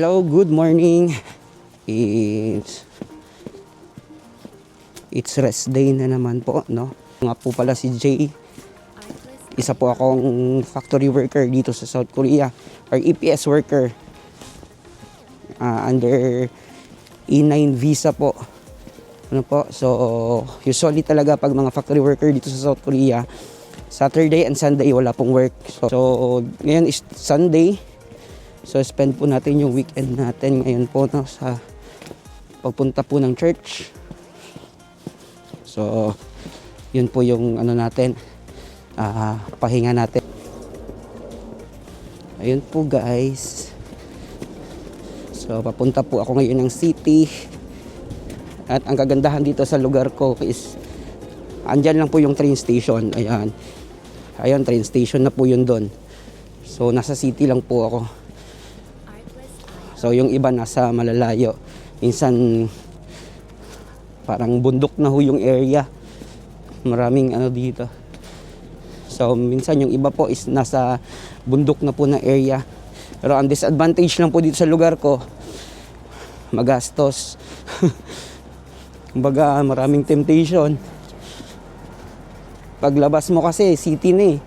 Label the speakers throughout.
Speaker 1: Hello, good morning. It's rest day na naman po, no? Nga po pala si Jay. Isa po akong factory worker dito sa South Korea, or EPS worker. Under E9 visa po. Ano po? So, usually talaga pag mga factory worker dito sa South Korea, Saturday and Sunday wala pong work. So ngayon is Sunday. So spend po natin yung weekend natin ngayon po, no, sa pagpunta po ng church. So yun po yung ano natin, pahinga natin. Ayun po guys. So papunta po ako ngayon ng city. At ang kagandahan dito sa lugar ko is andyan lang po yung train station. Ayan, train station na po yun doon. So nasa city lang po ako. So yung iba nasa malalayo. Minsan parang bundok na ho yung area. Maraming ano dito. So minsan yung iba po is nasa bundok na po na area. Pero ang disadvantage lang po dito sa lugar ko, magastos. Kumbaga maraming temptation. Paglabas mo kasi city na eh.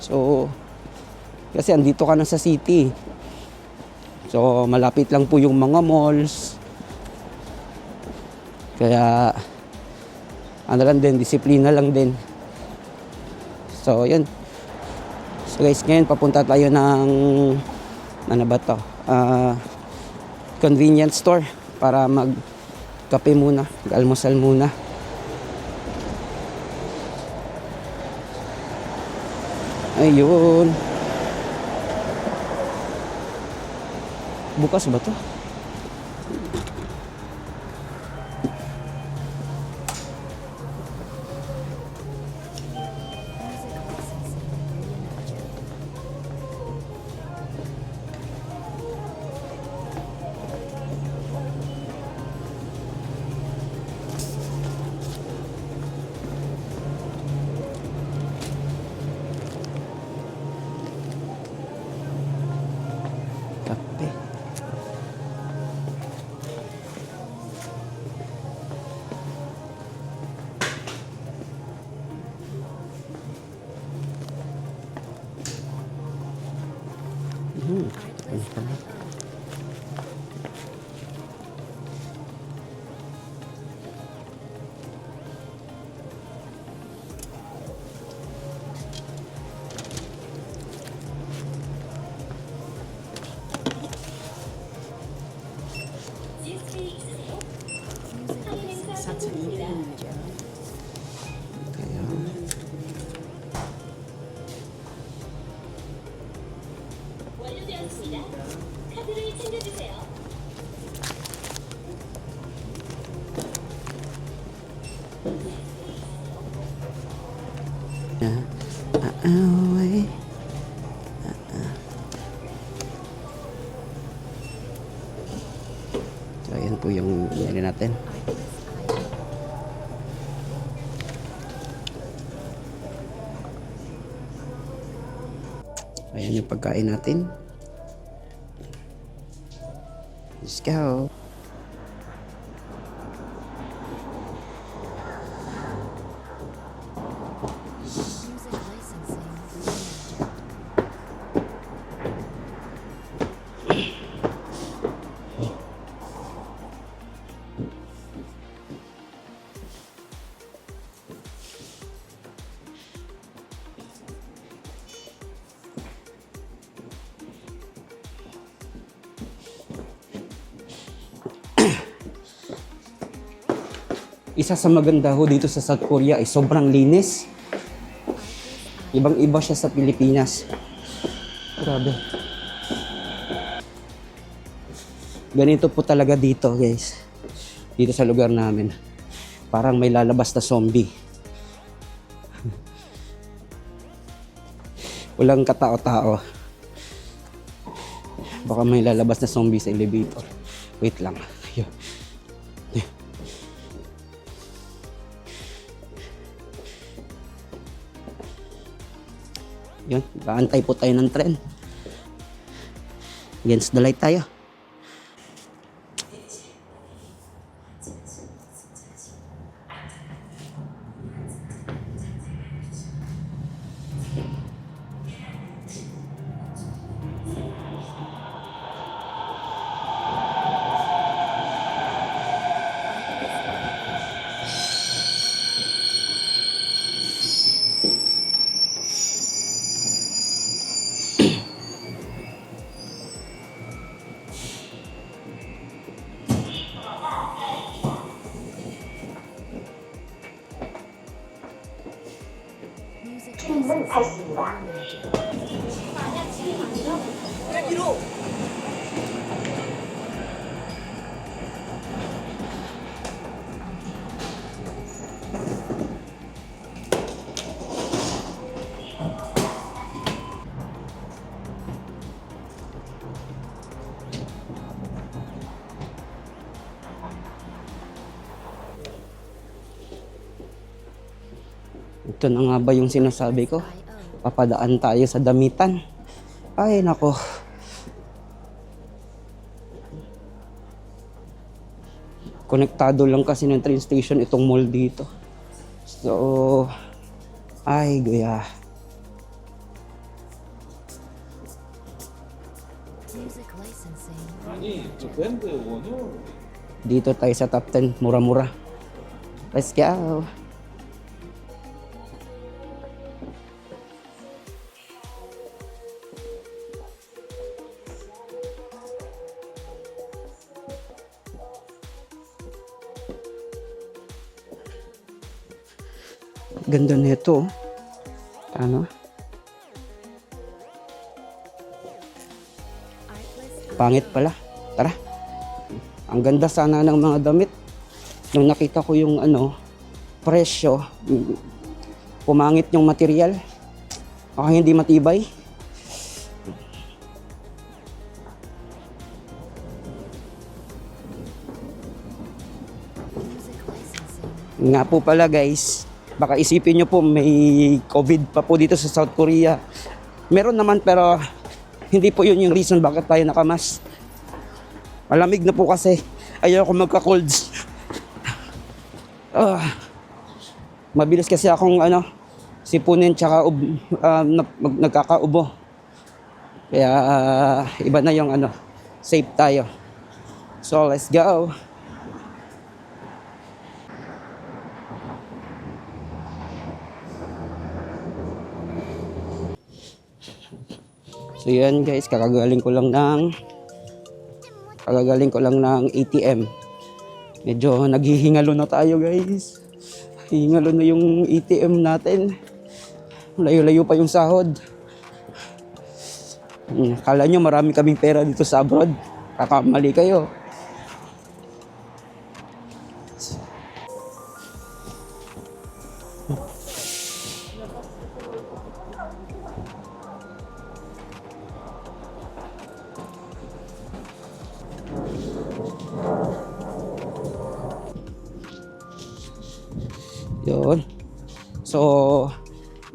Speaker 1: So kasi andito ka na sa city. So malapit lang po yung mga malls. Kaya ano lang din, disiplina lang din. So yun. So guys, ngayon papunta tayo ng ano ba to? Convenience store para magkape muna, mag-almusal muna. Ayun. Bukas ba to? Kape. Ayun pala. Kaya
Speaker 2: 완료되었습니다. 카드를 챙겨주세요.
Speaker 1: away. So ayan po yung binili natin. Ayan yung pagkain natin. Let's go. Isa sa maganda ho dito sa South Korea ay sobrang linis. Ibang-iba siya sa Pilipinas. Grabe. Ganito po talaga dito, guys. Dito sa lugar namin. Parang may lalabas na zombie. Walang katao-tao. Baka may lalabas na zombie sa elevator. Wait lang. Ayun. Yun, kaantay po tayo ng tren. Against the light tayo. Ito na nga ba yung sinasabi ko? Papadaan tayo sa damitan. Ay, nako. Konektado lang kasi ng train station itong mall dito. So, ay, guya. Dito tayo sa top 10, mura-mura. Let's go. Ganda nito. Ano? Pangit pala. Tara. Ang ganda sana ng mga damit. Nung nakita ko yung presyo, pumangit yung material. Baka hindi matibay. Nga po pala guys, baka isipin nyo po may COVID pa po dito sa South Korea. Meron naman pero hindi po yun yung reason bakit tayo nakamas. Malamig na po kasi. Ayoko magka-colds. Mabilis kasi akong sipunin tsaka nagkakaubo. Kaya iba na yung safe tayo. So let's go. So yan guys, kakagaling ko lang ng ATM. Medyo naghihingalo na tayo guys. Hingalo na yung ATM natin. Layo-layo pa yung sahod. Kala nyo marami kaming pera dito sa abroad. Kakamali kayo. Yun. So,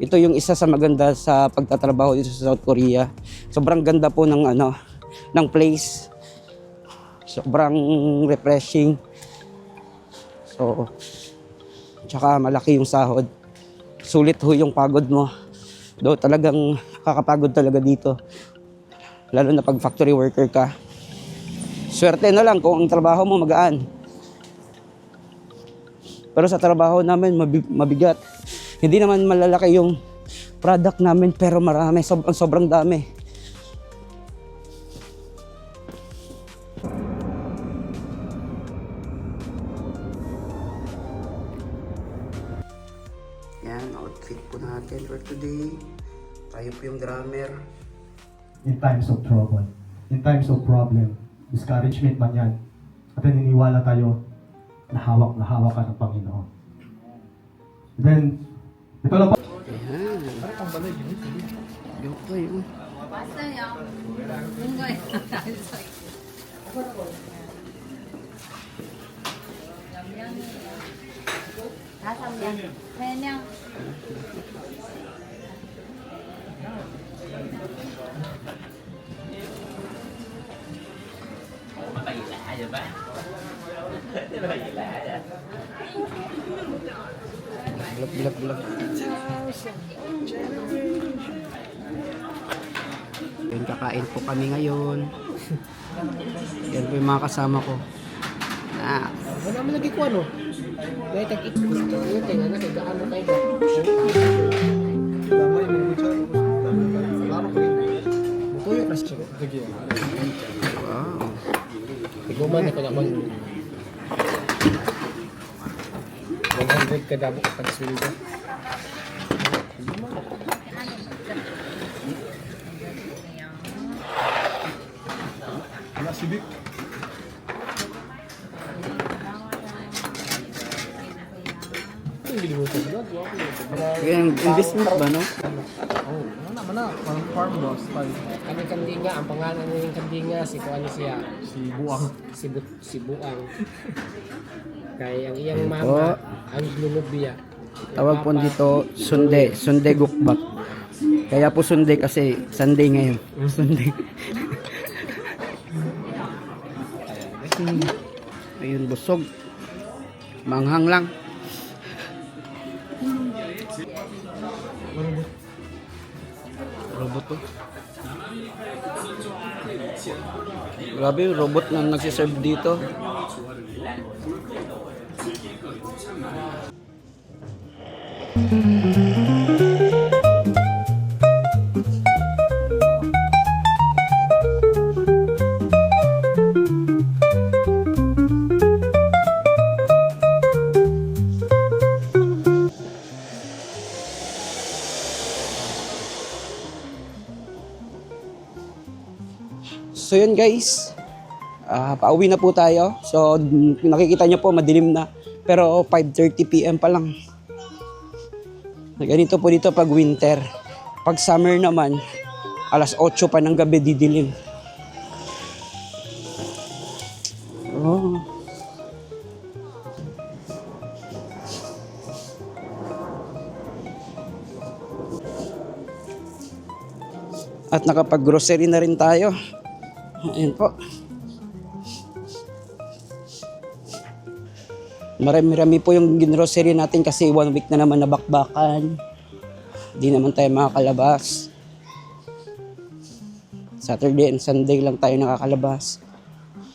Speaker 1: ito yung isa sa maganda sa pagtatrabaho dito sa South Korea. Sobrang ganda po ng ng place. Sobrang refreshing. So, tsaka malaki yung sahod. Sulit ho yung pagod mo. Do talagang kakapagod talaga dito. Lalo na pag factory worker ka. Swerte na lang kung ang trabaho mo magaan. Pero sa trabaho namin, mabigat. Hindi naman malalaki yung product namin, pero marami, sobrang dami. Yan, outfit po natin for today. Tayo po yung drummer.
Speaker 3: In times of trouble, in times of problem, discouragement man yan, at naniniwala tayo na hawak ka ng Panginoon. Then, ito lang pa.
Speaker 1: Ayan. Yung po yun.
Speaker 4: 왔어요. 온 거예요. 몇 명이에요? 5명. 3명.
Speaker 1: Vlog. Yun, kakain po kami ngayon. Yan po yung mga kasama ko. Ah,
Speaker 5: Wala naman lagi ko ano. Dahil tag-it. Yun, tingnan na. Kaya gaano tayo ba? Damay, may mucha. Laro ko rin. Mutuyo na siya.
Speaker 1: wow.
Speaker 5: Iguman ako naman. 100 kada mo kapag sweldo. Wala si Vic. Ang gilimutan ko doon.
Speaker 1: Yan, investment ba, no?
Speaker 5: Oo, wala man na. Parang farm boss. Kaming kandinga, ang pangalan niya yung kandinga, si Kuan siya. Si Buang. Si Buang. Kaya ang iyang
Speaker 1: Ayan
Speaker 5: mama,
Speaker 1: po.
Speaker 5: ang Glunubia.
Speaker 1: Tawag po dito, Sunday Gukbak. Kaya po Sunday kasi Sunday ngayon. Sunday. Ayun, busog. Manghang lang. Robot to. Grabe, robot na nagsiserve dito. So yun guys, pauwi na po tayo. So nakikita nyo po madilim na, pero 5:30 PM pa lang. Ganito po dito pag winter. Pag summer naman, 8:00 pa ng gabi didilim. Oh. At nakapag-grocery na rin tayo. Ayan po. Marami-rami po yung grocery natin kasi 1 week na naman nabakbakan. Hindi naman tayo makakalabas. Saturday and Sunday lang tayo nakakalabas.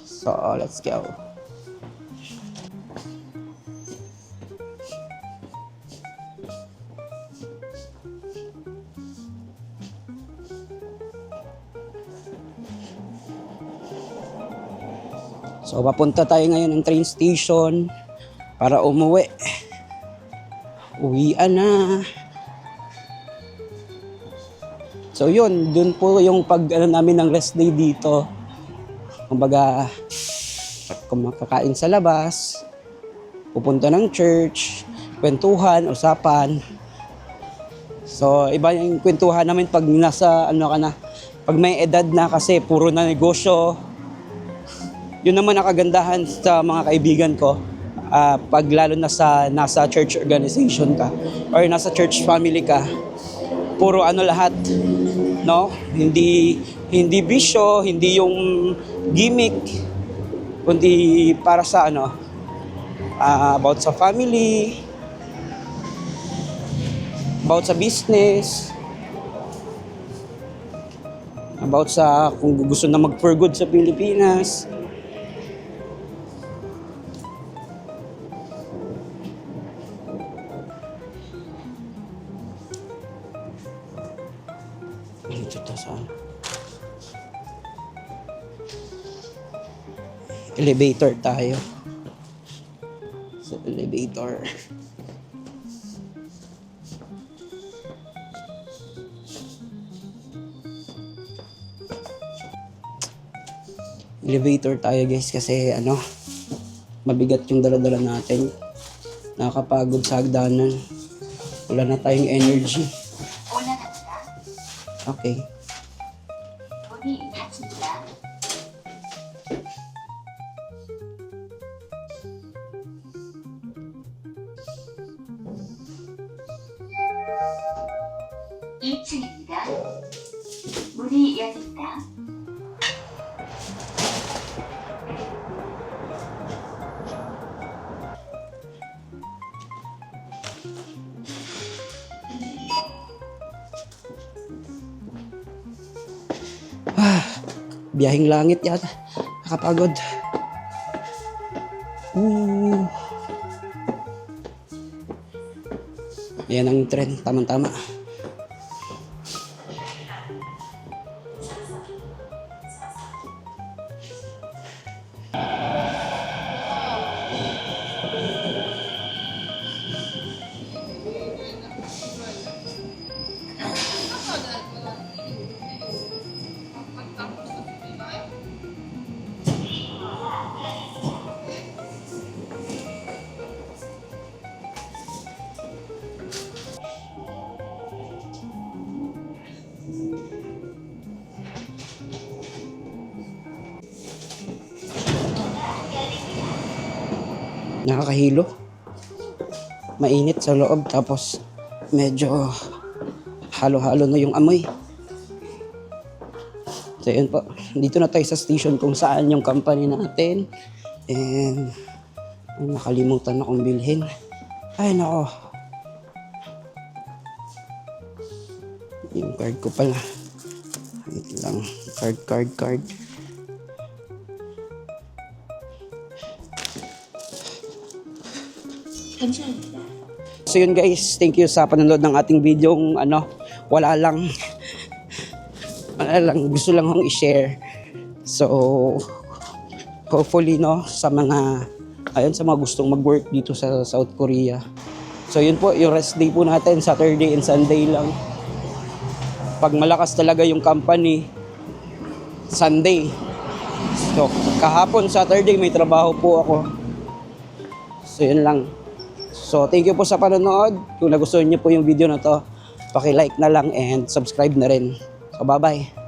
Speaker 1: So, let's go. So, papunta tayo ngayon ng train station para umuwi. Uwian na. So, yun. Dun po yung namin ng rest day dito. Kumbaga, kumakain sa labas, pupunta ng church, kwentuhan, usapan. So, iba yung kwentuhan namin pag nasa, pag may edad na kasi puro na negosyo. Yun naman ang kagandahan sa mga kaibigan ko. Pag lalo na nasa church organization ka or nasa church family ka, puro lahat, no? Hindi bisyo, hindi yung gimmick, kundi para sa about sa family, about sa business, about sa kung gusto na mag-for good sa Pilipinas. Dito sa elevator tayo. Sa elevator. Elevator tayo guys kasi mabigat yung dala-dala natin. Nakakapagod sa hagdanan. Wala na tayong energy. Okay.
Speaker 2: 문이 닫힙니다. (2층입니다) 문이 열립니다.
Speaker 1: Biyahing langit yata. Nakapagod. Yan ang trend. Tama-tama. Nakakahilo. Mainit sa loob tapos medyo halo-halo na yung amoy. So yun po. Dito na tayo sa station kung saan yung company natin. And nakalimutan na kong bilhin. Ay nako. Yung card ko pala. Wait lang. Card. So yun guys, thank you sa panonood ng ating video. Wala lang gusto lang akong i-share. So hopefully sa mga gustong mag-work dito sa South Korea. So yun po, yung rest day po natin, Saturday and Sunday lang. Pag malakas talaga yung company, Sunday. So kahapon Saturday may trabaho po ako. So yun lang. So, thank you po sa panonood. Kung nagustuhan niyo po yung video na to, paki-like na lang and subscribe na rin. So, bye-bye.